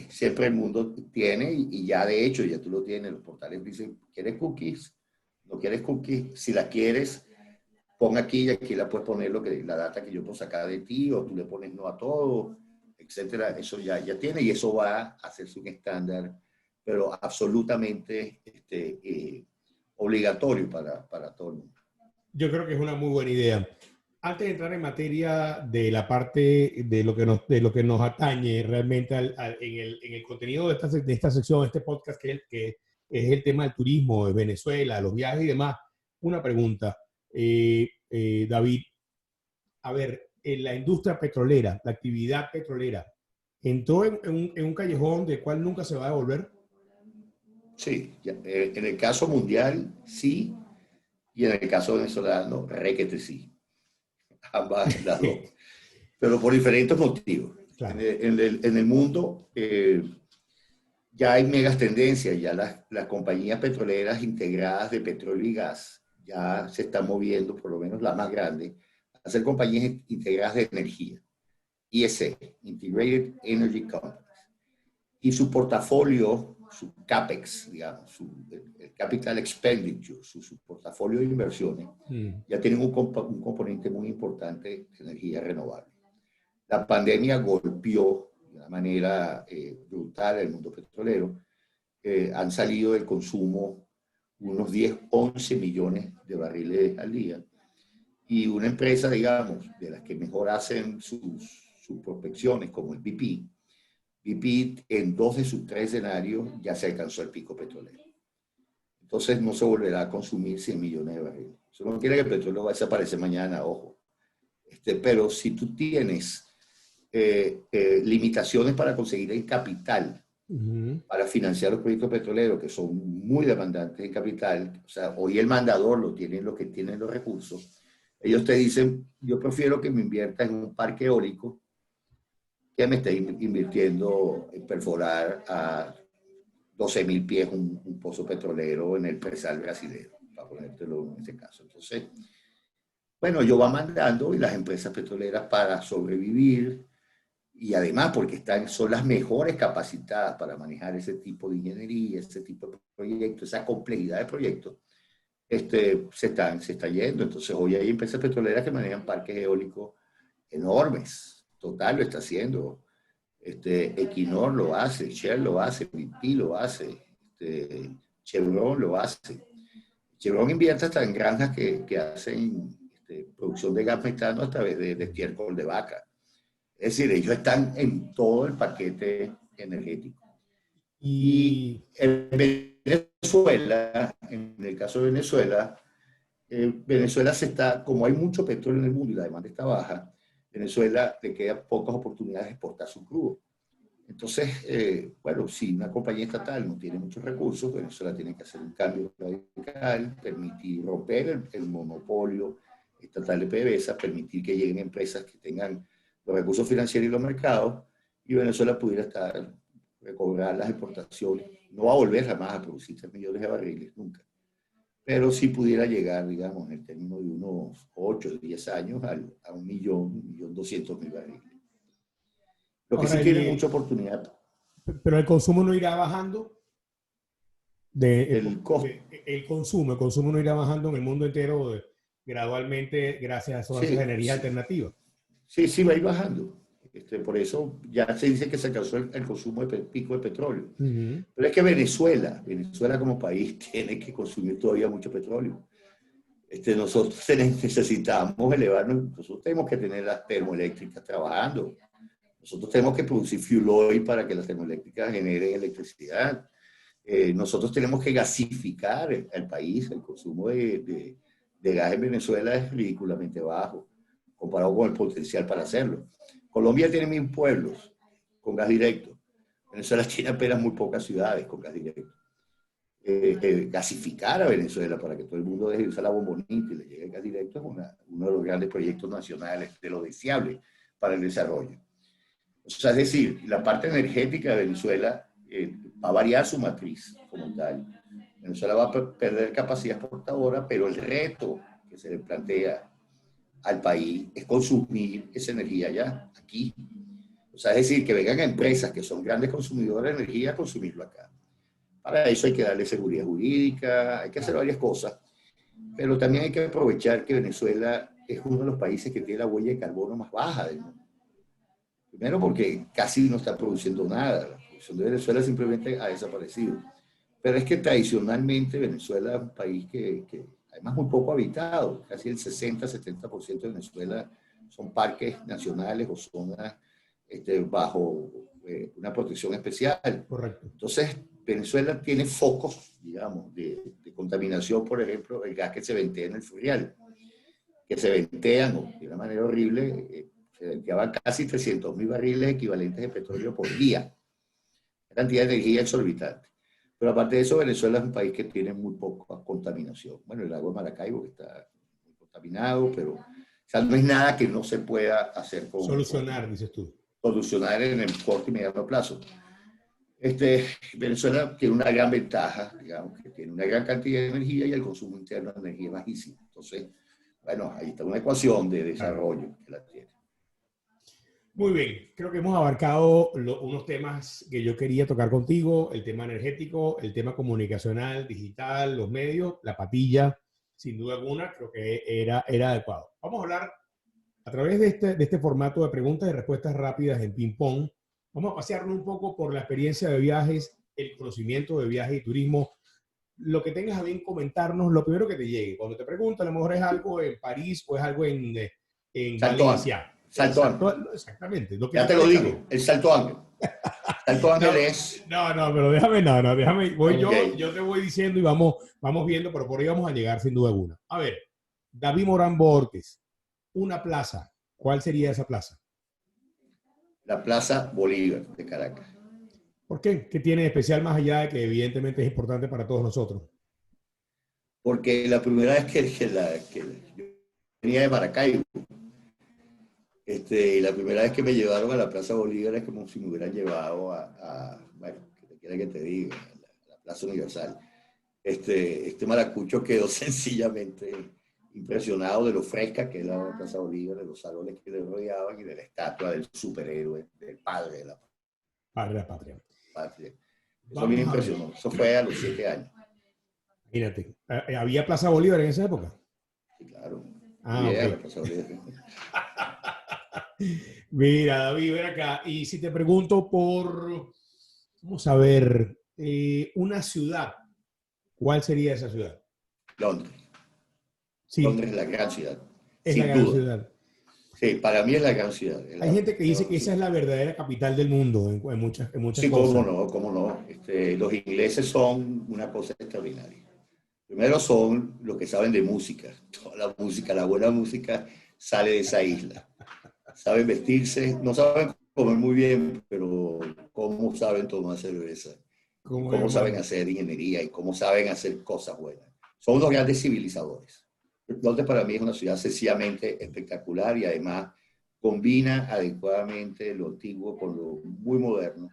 Siempre el mundo tiene, y ya de hecho, ya tú lo tienes, los portales dicen, ¿quieres cookies? ¿No quieres cookies? Si la quieres, pon aquí y aquí la puedes poner la data que yo puedo sacar de ti, o tú le pones no a todo, etcétera. Eso ya tiene, y eso va a hacerse un estándar, pero absolutamente obligatorio para todo el mundo. Yo creo que es una muy buena idea. Antes de entrar en materia de la parte de lo que nos atañe realmente en el contenido de esta sección, de este podcast, que es el tema del turismo, de Venezuela, los viajes y demás, una pregunta, David. A ver, en la industria petrolera, la actividad petrolera, ¿entró en un callejón del cual nunca se va a devolver? Sí, en el caso mundial, sí. Y en el caso venezolano, requete sí. Ambas las dos. Pero por diferentes motivos. Claro. En el mundo ya hay megas tendencias. Ya las compañías petroleras integradas de petróleo y gas ya se están moviendo, por lo menos la más grande, a ser compañías integradas de energía. IEC, Integrated Energy Companies. Y su portafolio, su CAPEX, digamos, el Capital Expenditure, su portafolio de inversiones, ya tienen un componente muy importante de energía renovable. La pandemia golpeó de una manera brutal el mundo petrolero. Han salido del consumo unos 10, 11 millones de barriles al día. Y una empresa, digamos, de las que mejor hacen sus prospecciones, como el BP, en 2 de sus 3 escenarios ya se alcanzó el pico petrolero. Entonces no se volverá a consumir 100 millones de barriles. Eso no quiere que el petróleo va a desaparecer mañana, ojo. Pero si tú tienes limitaciones para conseguir el capital para financiar los proyectos petroleros, que son muy demandantes en capital, o sea, hoy el mandador lo tienen los que tienen los recursos, ellos te dicen, yo prefiero que me inviertas en un parque eólico que me esté invirtiendo en perforar a 12.000 pies un pozo petrolero en el presal brasileño, para ponértelo en este caso. Entonces, bueno, yo va mandando, y las empresas petroleras, para sobrevivir, y además porque son las mejores capacitadas para manejar ese tipo de ingeniería, ese tipo de proyectos, esa complejidad de proyectos, se está yendo. Entonces hoy hay empresas petroleras que manejan parques eólicos enormes. Total lo está haciendo, Equinor lo hace, Shell lo hace, BP lo hace, Chevron lo hace. Chevron invierte hasta en granjas que hacen producción de gas metano a través de estiércol de vaca. Es decir, ellos están en todo el paquete energético. Y en Venezuela, en el caso de Venezuela, Venezuela como hay mucho petróleo en el mundo y la demanda está baja, Venezuela le quedan pocas oportunidades de exportar su crudo. Entonces, bueno, si una compañía estatal no tiene muchos recursos, Venezuela tiene que hacer un cambio radical, permitir romper el monopolio estatal de PDVSA, permitir que lleguen empresas que tengan los recursos financieros y los mercados, y Venezuela pudiera recobrar las exportaciones. No va a volver jamás a producir 3 millones de barriles, nunca. Pero sí pudiera llegar, digamos, en el término de unos 8 o 10 años a 1.200.000 barriles. Lo que ahora, sí tiene mucha oportunidad. Pero el consumo no irá bajando. El consumo no irá bajando en el mundo entero gradualmente gracias a esas energías alternativas. Sí, va a ir bajando. Por eso ya se dice que se alcanzó el consumo de pico de petróleo. Ujú. Pero es que Venezuela como país tiene que consumir todavía mucho petróleo. Nosotros necesitamos elevarnos, nosotros tenemos que tener las termoeléctricas trabajando. Nosotros tenemos que producir fuel oil para que las termoeléctricas generen electricidad. Nosotros tenemos que gasificar el país. El consumo de gas en Venezuela es ridículamente bajo comparado con el potencial para hacerlo. Colombia tiene 1000 pueblos con gas directo. Venezuela tiene apenas muy pocas ciudades con gas directo. Gasificar a Venezuela para que todo el mundo deje de usar la bombonita y le llegue el gas directo es uno de los grandes proyectos nacionales, de lo deseable para el desarrollo. O sea, es decir, la parte energética de Venezuela va a variar su matriz como tal. Venezuela va a perder capacidad exportadora, pero el reto que se le plantea al país es consumir esa energía ya, aquí. O sea, es decir, que vengan empresas que son grandes consumidoras de energía a consumirlo acá. Para eso hay que darle seguridad jurídica, hay que hacer varias cosas, pero también hay que aprovechar que Venezuela es uno de los países que tiene la huella de carbono más baja del mundo. Primero porque casi no está produciendo nada, la producción de Venezuela simplemente ha desaparecido. Pero es que tradicionalmente Venezuela es un país que además muy poco habitado, casi el 60-70% de Venezuela son parques nacionales o zonas bajo una protección especial. Correcto. Entonces, Venezuela tiene focos, digamos, de contaminación, por ejemplo, el gas que se ventea en el Fluvial, que se ventean de una manera horrible, se venteaban casi 300.000 barriles equivalentes de petróleo por día. Una cantidad de energía exorbitante. Pero aparte de eso, Venezuela es un país que tiene muy poca contaminación. Bueno, el lago de Maracaibo que está muy contaminado, pero o sea, no es nada que no se pueda hacer Solucionar, dices tú. Solucionar en el corto y mediano plazo. Venezuela tiene una gran ventaja, digamos, que tiene una gran cantidad de energía y el consumo interno de energía es bajísimo. Entonces, bueno, ahí está una ecuación de desarrollo que la tiene. Muy bien, creo que hemos abarcado unos temas que yo quería tocar contigo, el tema energético, el tema comunicacional, digital, los medios, la patilla, sin duda alguna, creo que era adecuado. Vamos a hablar a través de este formato de preguntas y respuestas rápidas en ping-pong. Vamos a pasearnos un poco por la experiencia de viajes, el conocimiento de viajes y turismo, lo que tengas a bien comentarnos, lo primero que te llegue. Cuando te pregunto, a lo mejor es algo en París o es algo en Valencia. Salto Ángel. Exactamente. Ya te lo digo, el Salto Ángel. Salto Ángel es... No, pero déjame, Okay. yo te voy diciendo y vamos viendo, pero por ahí vamos a llegar sin duda alguna. A ver, David Morán Borges, una plaza, ¿cuál sería esa plaza? La Plaza Bolívar de Caracas. ¿Por qué? ¿Qué tiene de especial más allá de que evidentemente es importante para todos nosotros? Porque la primera vez que yo venía de Maracaibo, y la primera vez que me llevaron a la Plaza Bolívar es como si me hubieran llevado bueno, que te quiera que te diga, a la Plaza Universal. Este maracucho quedó sencillamente impresionado de lo fresca que es la Plaza Bolívar, de los salones que le rodeaban y de la estatua del superhéroe, del padre de la Patria. patria. Eso me impresionó. Eso fue a los 7 años. Imagínate, ¿había Plaza Bolívar en esa época? Sí, claro. Okay. La Plaza Bolívar. Mira, David, ven acá. Y si te pregunto vamos a ver, una ciudad, ¿cuál sería esa ciudad? Londres. Sí. Londres es la gran ciudad. Es la gran ciudad. Sí, para mí es la gran ciudad. Hay gente que dice que esa es la verdadera capital del mundo en muchas sí, cosas. Cómo no. Los ingleses son una cosa extraordinaria. Primero son los que saben de música. Toda la música, la buena música sale de esa isla. Saben vestirse, no saben comer muy bien, pero cómo saben tomar cerveza. Cómo saben hacer ingeniería y cómo saben hacer cosas buenas. Son unos grandes civilizadores. Londres para mí es una ciudad sencillamente espectacular y además combina adecuadamente lo antiguo con lo muy moderno.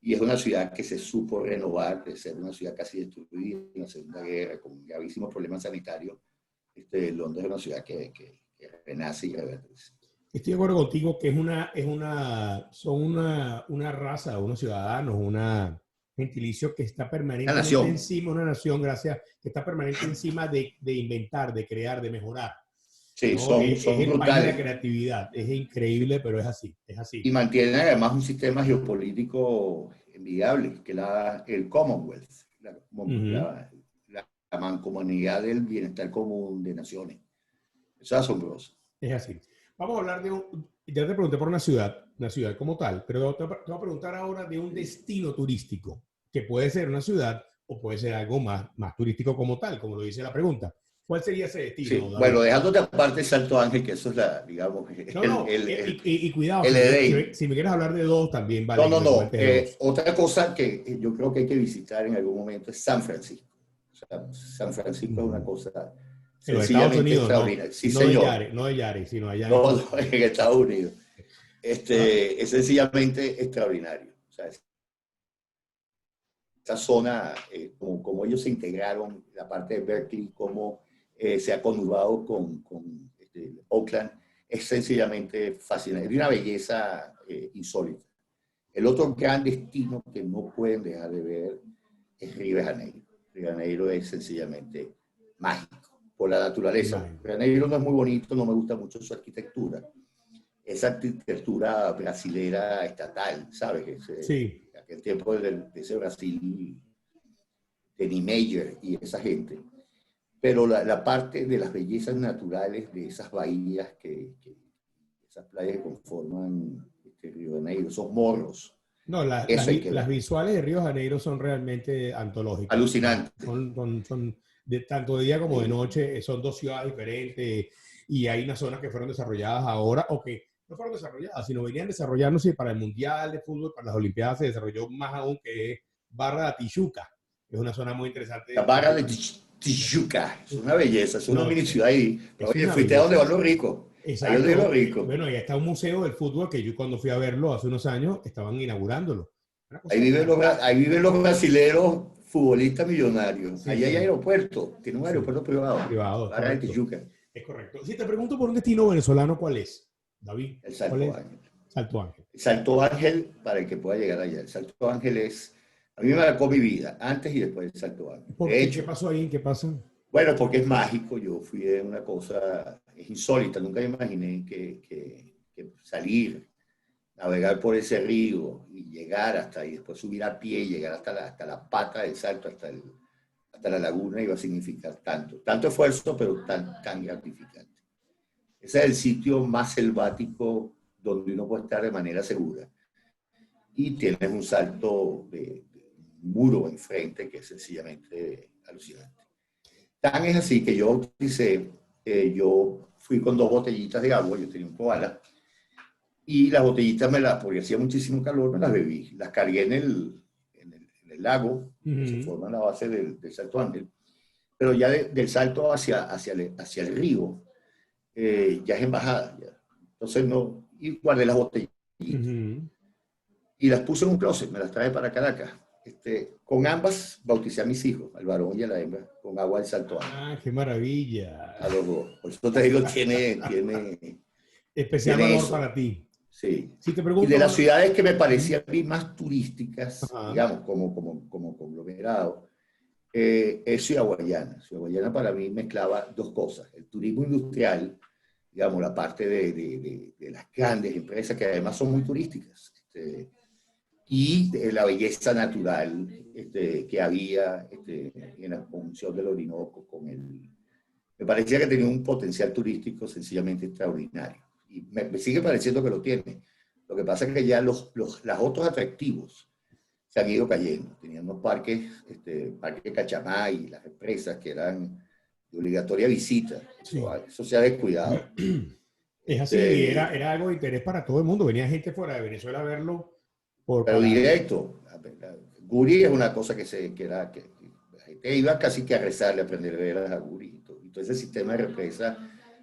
Y es una ciudad que se supo renovar, de ser una ciudad casi destruida en la Segunda Guerra, con gravísimos problemas sanitarios. Londres es una ciudad que renace y reverdece. Estoy de acuerdo contigo que son una raza, unos ciudadanos, una gentilicio que está permanentemente encima, una nación, gracias, que está permanente encima de inventar, de crear, de mejorar. Sí, ¿no? son Es el país de la brutales. creatividad. Es increíble, pero es así. Es así. Y mantienen además un sistema geopolítico envidiable, que es el Commonwealth, Ujú. la mancomunidad del bienestar común de naciones. Eso es asombroso. Es así. Vamos a hablar de un. Ya te pregunté por una ciudad como tal, pero te voy a preguntar ahora de un Sí. destino turístico, que puede ser una ciudad o puede ser algo más turístico como tal, como lo dice la pregunta. ¿Cuál sería ese destino, Sí, bueno, David? dejándote aparte Salto Ángel, que eso es digamos, No, no, y cuidado, el Edén. si me quieres hablar de dos, también No, vale que no, me no. comentes de dos. Otra cosa que yo creo que hay que visitar en algún momento es San Francisco. O sea, San Francisco es una Mm. cosa En los Estados sencillamente Unidos, no, extraordinaria. Sí, no de señor. Yare, no de Yare, sino allá en No, Estados no, Unidos. en Estados Unidos. Ah, Es sencillamente extraordinario. O sea, esa zona, como ellos se integraron, la parte de Berkeley, cómo se ha conurbado con Oakland, es sencillamente fascinante. Es de una belleza insólita. El otro gran destino que no pueden dejar de ver es Río de Janeiro. Río de Janeiro es sencillamente mágico por la naturaleza. imagino. Río de Janeiro no es muy bonito, no me gusta mucho su arquitectura. Esa arquitectura brasilera estatal, ¿sabes? Sí, Aquel tiempo de ese Brasil de Niemeyer y esa gente. Pero la parte de las bellezas naturales de esas bahías, esas playas que conforman Río de Janeiro, esos morros, no, eso hay que las ver. visuales de Río de Janeiro son realmente antológicas. Alucinante. Son tanto de día como de Sí. noche, son dos ciudades diferentes y hay unas zonas que fueron desarrolladas ahora o que no fueron desarrolladas, sino venían desarrollándose para el Mundial de Fútbol, para las Olimpiadas se desarrolló más aún que es Barra de Tijuca. Es una zona muy La interesante Barra de también. Tijuca, es una belleza, es una No, mini ciudad ahí. Pero, es oye, una fuiste a donde belleza. van los ricos, ahí donde van los Exacto. ricos. Bueno, ya está un museo del fútbol que yo cuando fui a verlo hace unos años estaban inaugurándolo. Una Ahí cosa viven ahí fantástica. viven los brasileros futbolistas millonarios. Sí, Ahí hay sí, aeropuerto, tiene un sí. aeropuerto privado. Privado, es Barra de correcto. Tijuca, Es correcto. Si te pregunto por un destino venezolano, ¿cuál es? David, el ¿cuál Salto es? Ángel. Salto Ángel. El Salto Ángel, para el que pueda llegar allá. El Salto Ángel a mí me marcó mi vida, antes y después del Salto Ángel. ¿Por De qué? ¿Qué hecho, pasó ahí? ¿Qué pasa? bueno, porque es mágico, yo fui de una cosa, es insólita, nunca me imaginé que salir, navegar por ese río y llegar hasta ahí, después subir a pie y llegar hasta la pata del salto, hasta la laguna, iba a significar tanto esfuerzo, pero tan gratificante. Ese es el sitio más selvático donde uno puede estar de manera segura. Y tienes un salto de muro enfrente que es sencillamente alucinante. Tan es así que yo fui con dos botellitas de agua, yo tenía un koala, y las botellitas porque hacía muchísimo calor, me las bebí. Las cargué en el lago, donde se Ujú, forma la base del Salto Ángel, pero ya del salto hacia el río, ya es embajada. Ya. Entonces no, y guardé las botellitas. ujú. Y las puse en un closet, me las traje para Caracas. Con ambas bauticé a mis hijos, al varón y a la hembra, con agua del Salto Ángel, Ah, qué maravilla. a los dos. Por eso te digo, Especial tiene valor eso. para ti. Sí. Si te Y de pregunto, las bueno, ciudades que me ujú, parecían a mí más turísticas, ajá, digamos, como conglomerado, es Ciudad Guayana. Ciudad Guayana para mí mezclaba dos cosas. El turismo industrial, digamos, la parte de las grandes empresas que además son muy turísticas. Y de la belleza natural que había en la conjunción del Orinoco con el... Me parecía que tenía un potencial turístico sencillamente extraordinario. Y me sigue pareciendo que lo tiene. Lo que pasa es que ya los otros atractivos se han ido cayendo. Tenían los parques, Parque Cachamay, las represas que eran de obligatoria visita. sí. Eso se ha descuidado. Es así, Este, era algo de interés para todo el mundo. Venía gente fuera de Venezuela a verlo pero para. directo. Guri es una cosa que la gente iba casi que a rezarle, a aprender a ver a Guri y todo ese sistema de represa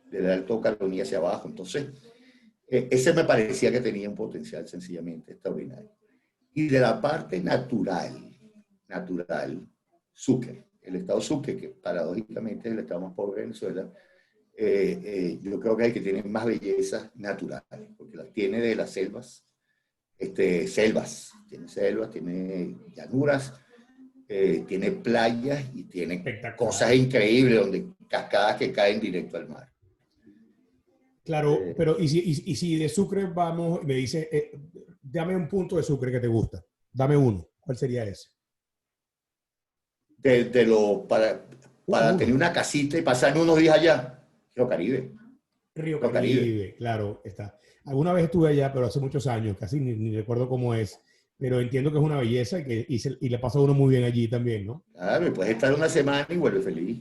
del Alto Caloní hacia abajo. Entonces, ese me parecía que tenía un potencial sencillamente extraordinario. Y de la parte natural, Sucre, el estado Sucre, que paradójicamente es el estado más pobre de Venezuela, yo creo que es el que tiene más bellezas naturales, porque las tiene de las selvas, tiene llanuras, tiene playas y tiene cosas Espectacular. increíbles donde cascadas que caen directo al mar. Claro, pero y si de Sucre vamos, me dice, dame un punto de Sucre que te gusta. Dame uno. ¿Cuál sería ese? Para tener Uno. una casita y pasarme unos días allá. Río Caribe. Río Río Caribe. Caribe, claro, está. Alguna vez estuve allá, pero hace muchos años, casi ni recuerdo cómo es, pero entiendo que es una belleza y le pasa a uno muy bien allí también, ¿no? Claro, puedes estar una semana y vuelve feliz.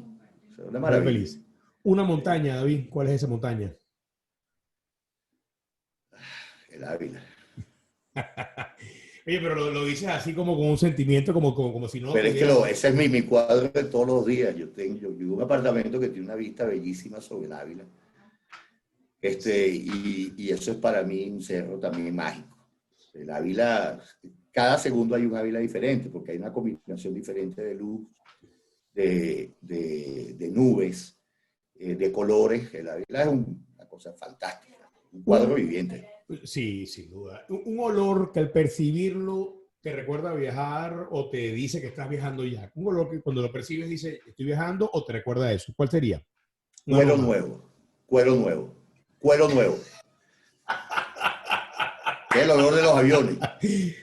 Es una Muy maravilla. feliz. Una Sí, montaña, David, ¿cuál es esa montaña? el Ávila. Oye, pero lo dices así como con un sentimiento, como si no lo Pero es que tuvieras. ese es mi cuadro de todos los días. Yo vivo en un apartamento que tiene una vista bellísima sobre el Ávila. Y eso es para mí un cerro también mágico. El Ávila, cada segundo hay un Ávila diferente, porque hay una combinación diferente de luz, de nubes, de colores. El Ávila es una cosa fantástica, un cuadro Un, viviente. sí, sin duda. Un olor que al percibirlo te recuerda a viajar o te dice que estás viajando ya. Un olor que cuando lo percibes dice, estoy viajando o te recuerda a eso. ¿Cuál sería? Un Cuero aroma. nuevo, cuero nuevo, cuero nuevo. Es el olor de los aviones.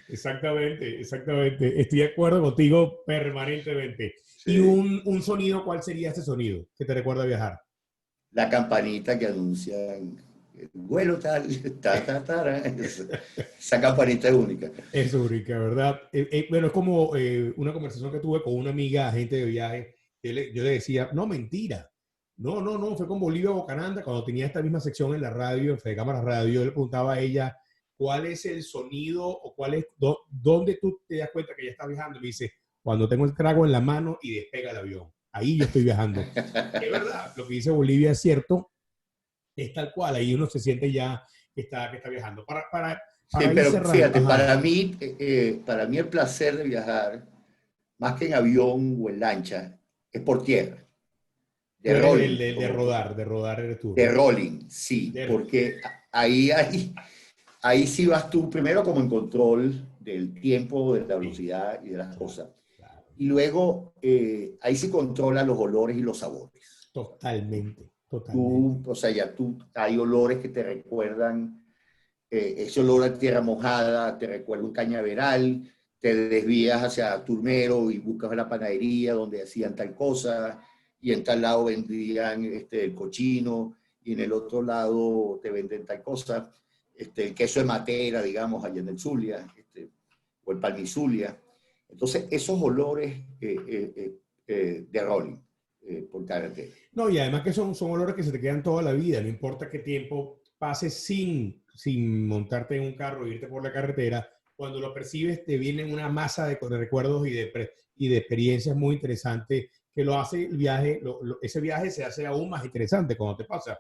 Exactamente, exactamente. Estoy de acuerdo contigo permanentemente. ¿Y Sí. un sonido, cuál sería ese sonido que te recuerda a viajar? La campanita que anuncia el vuelo tal, esa campanita es única. Es única, ¿verdad? Bueno, es como una conversación que tuve con una amiga, agente de viaje. Yo le decía, no, mentira. No, fue con Bolivia Bocananda, cuando tenía esta misma sección en la radio, en Fede Cámara Radio, yo le preguntaba a ella, ¿cuál es el sonido o dónde tú te das cuenta que ya estás viajando? Me dice, cuando tengo el trago en la mano y despega el avión. Ahí yo estoy viajando. Y es verdad, lo que dice Bolivia es cierto, es tal cual, ahí uno se siente ya que está viajando. Sí, Para ir pero cerrando, fíjate, ajá. para mí el placer de viajar, más que en avión o en lancha, es por tierra, Tú de eres rolling, de rodar eres tú, de ¿no? rolling, sí, porque ahí sí vas tú primero como en control del tiempo, de la Sí, velocidad y de las claro, cosas. claro. Y luego ahí sí controla los olores y los sabores. O sea, Totalmente, totalmente. o sea, hay olores que te recuerdan, ese olor a tierra mojada, te recuerda un cañaveral, te desvías hacia Turmero y buscas la panadería donde hacían tal cosa, y en tal lado vendían el cochino, y en el otro lado te venden tal cosa, el queso de matera, digamos, allá en el Zulia, o el palmizulia. Entonces, esos olores de rolling por carretera. No, y además que son olores que se te quedan toda la vida, no importa qué tiempo pases sin montarte en un carro e irte por la carretera, cuando lo percibes te viene una masa de recuerdos y de experiencias muy interesantes que lo hace el viaje, ese viaje se hace aún más interesante cuando te pasa.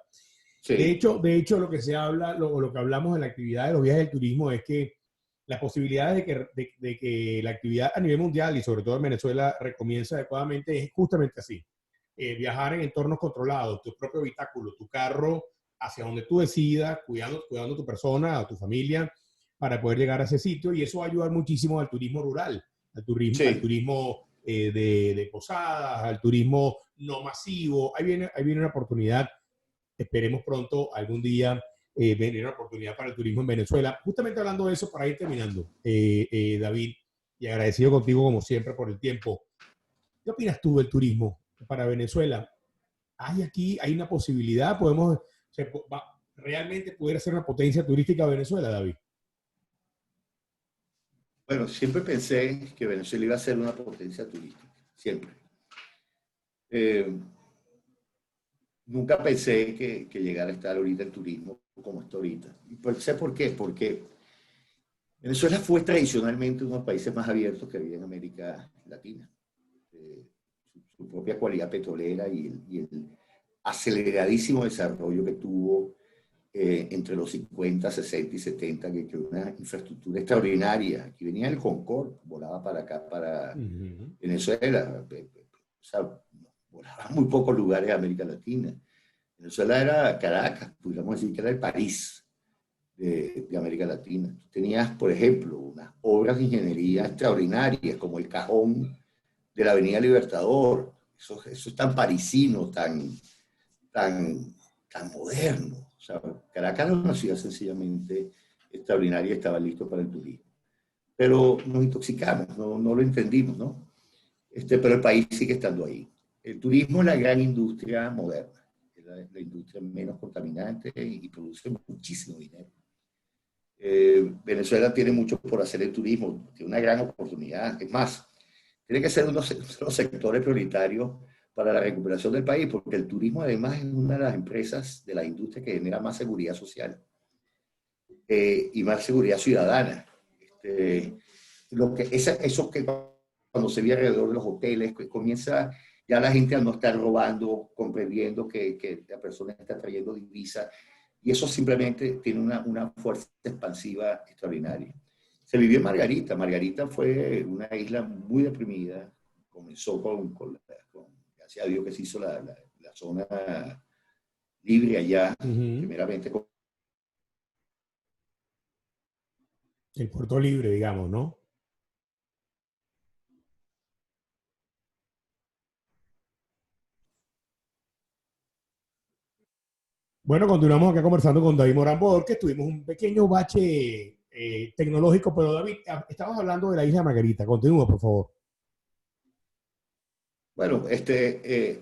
Sí, Lo que se habla, lo que hablamos en la actividad de los viajes del turismo es que las posibilidades de que la actividad a nivel mundial y sobre todo en Venezuela recomience adecuadamente es justamente así. Viajar en entornos controlados, tu propio habitáculo, tu carro, hacia donde tú decidas, cuidando a tu persona, a tu familia, para poder llegar a ese sitio. Y eso va a ayudar muchísimo al turismo rural, al sí. turismo de posadas, al turismo no masivo. Ahí viene una oportunidad. Esperemos pronto algún día venir una oportunidad para el turismo en Venezuela. Justamente hablando de eso, para ir terminando, David, y agradecido contigo como siempre por el tiempo. ¿Qué opinas tú del turismo para Venezuela? Hay una posibilidad, realmente poder ser una potencia turística Venezuela, David. Bueno, siempre pensé que Venezuela iba a ser una potencia turística, siempre. Eh, Nunca pensé que llegara a estar ahorita el turismo como está ahorita. Y sé por qué, porque Venezuela fue tradicionalmente uno de los países más abiertos que había en América Latina. Eh, su propia cualidad petrolera y el aceleradísimo desarrollo que tuvo entre los 50, 60 y 70, que creó una infraestructura extraordinaria. Aquí venía el Concorde, volaba para acá, para Uh -huh. Venezuela. O sea, volaba a muy pocos lugares de América Latina. Venezuela era Caracas, pudiéramos decir que era el París de América Latina. Tenías, por ejemplo, unas obras de ingeniería extraordinarias, como el cajón de la Avenida Libertador. Eso es tan parisino, tan moderno. O sea, Caracas era una ciudad sencillamente extraordinaria y estaba listo para el turismo. Pero nos intoxicamos, no lo entendimos, ¿no? Pero el país sigue estando ahí. El turismo es la gran industria moderna, es la industria menos contaminante y produce muchísimo dinero. Venezuela tiene mucho por hacer el turismo, tiene una gran oportunidad. Es más, tiene que ser uno de los sectores prioritarios para la recuperación del país, porque el turismo además es una de las empresas de la industria que genera más seguridad social y más seguridad ciudadana. Eso que cuando se ve alrededor de los hoteles, que comienza ya la gente a no estar robando, comprendiendo que la persona está trayendo divisas, y eso simplemente tiene una fuerza expansiva extraordinaria. Se vivió en Margarita. Margarita fue una isla muy deprimida. Comenzó gracias a Dios que se hizo la zona libre allá, primeramente con el Puerto Libre, digamos, ¿no? Bueno, continuamos acá conversando con David Morán Borges. Tuvimos un pequeño bache tecnológico, pero David, estabas hablando de la isla Margarita. Continúa, por favor. Bueno,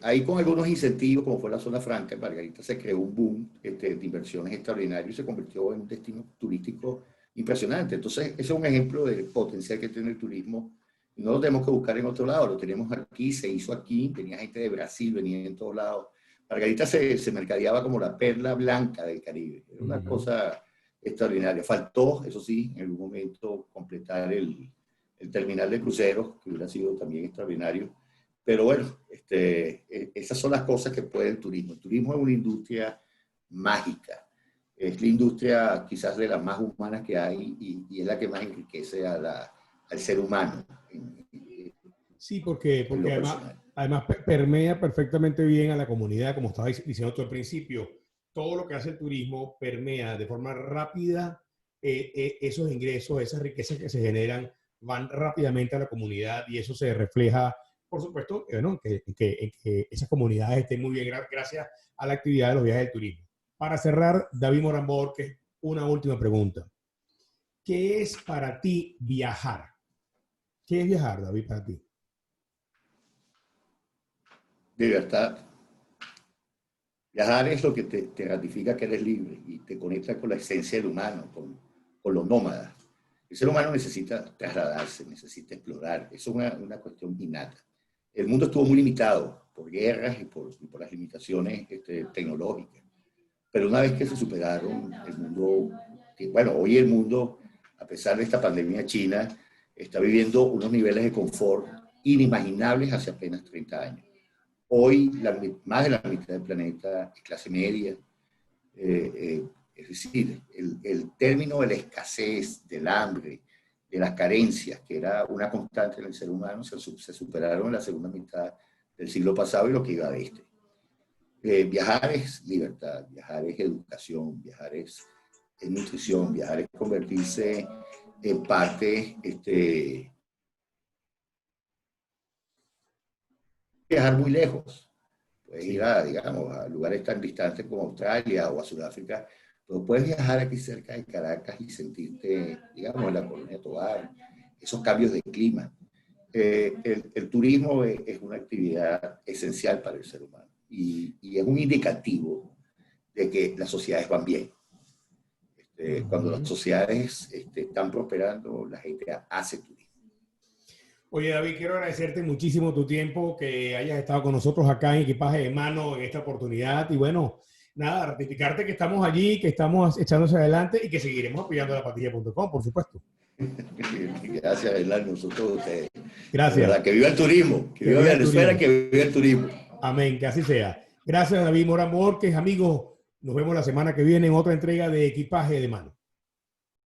ahí con algunos incentivos, como fue la zona franca, en Margarita se creó un boom de inversiones extraordinarias y se convirtió en un destino turístico impresionante. Entonces, ese es un ejemplo del potencial que tiene el turismo. No lo tenemos que buscar en otro lado, lo tenemos aquí, se hizo aquí, venía gente de Brasil, venía en todos lados. Margarita se mercadeaba como la perla blanca del Caribe. Era una cosa extraordinaria. Faltó, eso sí, en algún momento completar el terminal de cruceros, que hubiera sido también extraordinario. Pero bueno, esas son las cosas que puede el turismo. El turismo es una industria mágica. Es la industria quizás de las más humanas que hay y es la que más enriquece al ser humano. Sí, porque además permea perfectamente bien a la comunidad, como estabas diciendo tú al principio. Todo lo que hace el turismo permea de forma rápida esos ingresos, esas riquezas que se generan, van rápidamente a la comunidad y eso se refleja, por supuesto, que esas comunidades estén muy bien gracias a la actividad de los viajes del turismo. Para cerrar, David Morán Borges, una última pregunta. ¿Qué es para ti viajar? ¿Qué es viajar, David, para ti? Libertad. Viajar es lo que te ratifica que eres libre y te conecta con la esencia del humano, con los nómadas. El ser humano necesita trasladarse, necesita explorar. Eso es una cuestión innata. El mundo estuvo muy limitado por guerras y por las limitaciones tecnológicas. Pero una vez que se superaron, el mundo, bueno, hoy el mundo, a pesar de esta pandemia china, está viviendo unos niveles de confort inimaginables hace apenas 30 años. Hoy, más de la mitad del planeta es clase media. Es decir, el término de la escasez, del hambre, de las carencias, que era una constante en el ser humano, se superaron en la segunda mitad del siglo pasado y lo que iba de este. Viajar es libertad, viajar es educación, viajar es nutrición, viajar es convertirse en parte, viajar muy lejos. Puedes ir digamos, a lugares tan distantes como Australia o a Sudáfrica, pero puedes viajar aquí cerca de Caracas y sentirte, digamos, en la Colonia Tovar, esos cambios de clima. El turismo es una actividad esencial para el ser humano y es un indicativo de que las sociedades van bien. Cuando las sociedades están prosperando, la gente hace turismo. Oye, David, quiero agradecerte muchísimo tu tiempo, que hayas estado con nosotros acá en Equipaje de Mano en esta oportunidad. Y bueno, nada, ratificarte que estamos allí, que estamos echándose adelante y que seguiremos apoyando a lapatilla.com, por supuesto. Gracias, Elán, nosotros ustedes. Gracias. De verdad, que viva el turismo, que viva Venezuela, que viva el turismo. Amén, que así sea. Gracias, David Morán Borges. Amigos, nos vemos la semana que viene en otra entrega de Equipaje de Mano.